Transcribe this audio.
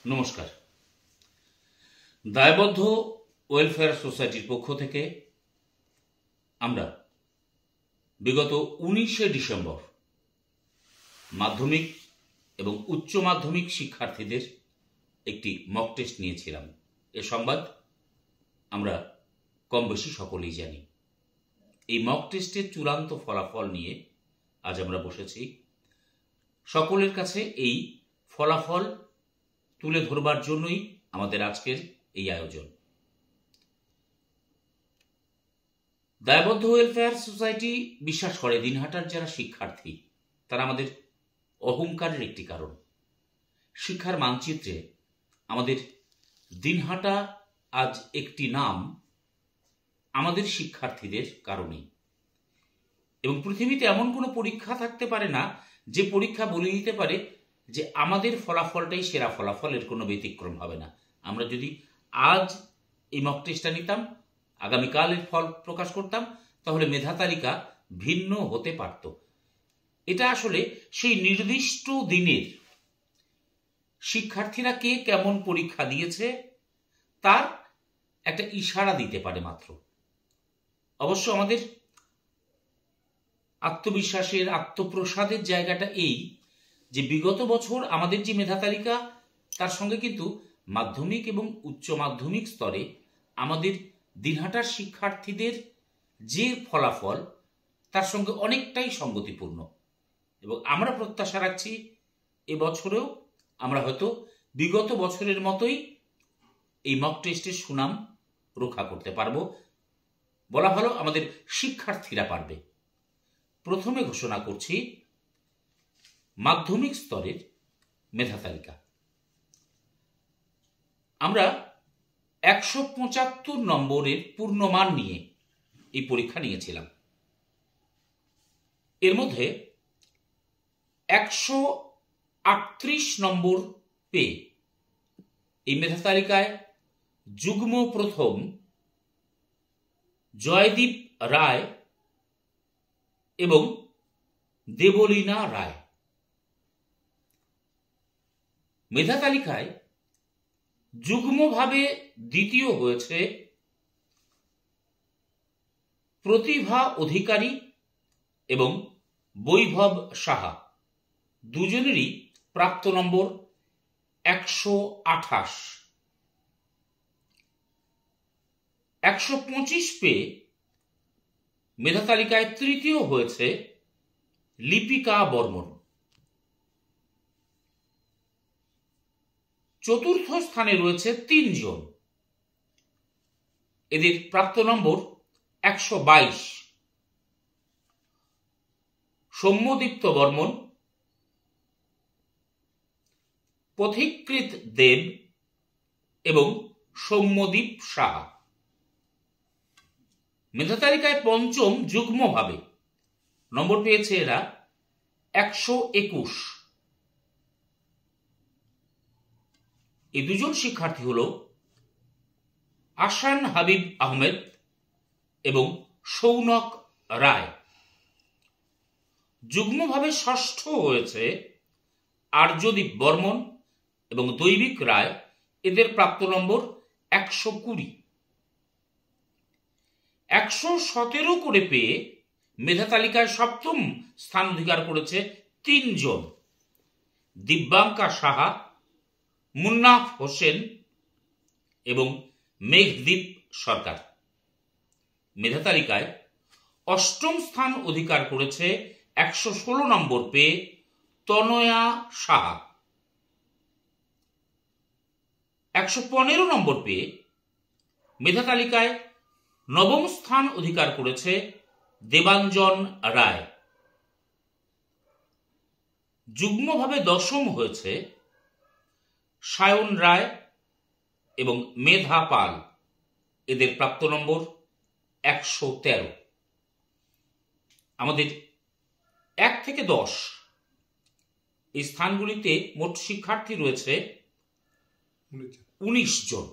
নমস্কার। দায়বদ্ধ ওয়েলফেয়ার সোসাইটির পক্ষ থেকে আমরা বিগত 19শে ডিসেম্বর মাধ্যমিক এবং উচ্চ মাধ্যমিক শিক্ষার্থীদের একটি মক টেস্ট নিয়েছিলাম। এ সংবাদ আমরা কম বেশি সকলেই জানি। এই মক টেস্টের চূড়ান্ত ফলাফল নিয়ে আজ আমরা বসেছি। সকলের কাছে এই ফলাফল তুলে ধরবার জন্যই আমাদের আজকের এই আয়োজন। দায়বদ্ধ ওয়েলফেয়ার সোসাইটি বিশ্বাস করে দিনহাটার যারা শিক্ষার্থী তারা আমাদের অহংকারের একটি কারণ। শিক্ষার মানচিত্রে আমাদের দিনহাটা আজ একটি নাম আমাদের শিক্ষার্থীদের কারণেই। এবং পৃথিবীতে এমন কোনো পরীক্ষা থাকতে পারে না যে পরীক্ষা বলে দিতে পারে যে আমাদের ফলাফলটাই সেরা ফলাফল, এর কোনো ব্যতিক্রম হবে না। আমরা যদি আজ এই মক টেস্টটা নিতাম, আগামীকাল এর ফল প্রকাশ করতাম, তাহলে মেধা তালিকা ভিন্ন হতে পারত। এটা আসলে সেই নির্দিষ্ট দিনের শিক্ষার্থীরা কে কেমন পরীক্ষা দিয়েছে তার একটা ইশারা দিতে পারে মাত্র। অবশ্য আমাদের আত্মবিশ্বাসের, আত্মপ্রসাদের জায়গাটা এই যে বিগত বছর আমাদের যে মেধা তালিকা তার সঙ্গে কিন্তু মাধ্যমিক এবং উচ্চ মাধ্যমিক স্তরে আমাদের দিনহাটার শিক্ষার্থীদের যে ফলাফল তার সঙ্গে অনেকটাই সঙ্গতিপূর্ণ। এবং আমরা প্রত্যাশা রাখছি এবছরেও আমরা হয়তো বিগত বছরের মতোই এই মক টেস্টের সুনাম রক্ষা করতে পারবো। বলা ভালো আমাদের শিক্ষার্থীরা পারবে। প্রথমে ঘোষণা করছি মাধ্যমিক স্তরের মেধা তালিকা। আমরা 175 নম্বরের পূর্ণমান নিয়ে এই পরীক্ষা নিয়েছিলাম। এর মধ্যে 138 নম্বর পেয়ে এই মেধা তালিকায় যুগ্ম প্রথম জয়দীপ রায় এবং দেবলীনা রায়। মেধা তালিকায় যুগ্মভাবে দ্বিতীয় হয়েছে প্রতিভা অধিকারী এবং বৈভব সাহা। দুজনেরই প্রাপ্ত নম্বর 128। 125 পেয়ে মেধা তালিকায় তৃতীয় হয়েছে লিপিকা বর্মন। চতুর্থ স্থানে রয়েছে 3 জন। এদের প্রাপ্ত নম্বর 122। সৌম্যদীপ্ত বর্মন, পথিকৃত দেব এবং সৌম্যদীপ সাহা। মেধা তালিকায় পঞ্চম যুগ্মভাবে নম্বর পেয়েছে এরা 121। এই দুজন শিক্ষার্থী হল আসান হাবিব আহমেদ এবং সৌনক রায়। যুগ্মভাবে ষষ্ঠ হয়েছে আর্যদীপ বর্মন এবং দৈবিক রায়। এদের প্রাপ্ত নম্বর 120। 117 করে পেয়ে মেধা তালিকায় সপ্তম স্থান অধিকার করেছে 3 জন। দিব্যাঙ্কা সাহা, মুন্নাফ হোসেন এবং মেঘদীপ সরকার। মেধা তালিকায় অষ্টম স্থান অধিকার করেছে 116 নম্বর পেয়ে তনয়া সাহা। 115 নম্বর পেয়ে মেধা তালিকায় নবম স্থান অধিকার করেছে দেবাঞ্জন রায়। যুগ্মভাবে দশম হয়েছে সায়ন রায় এবং মেধা পাল। এদের প্রাপ্ত নম্বর 113। আমাদের 1 থেকে 10 এই স্থানগুলিতে মোট শিক্ষার্থী রয়েছে 19 জন।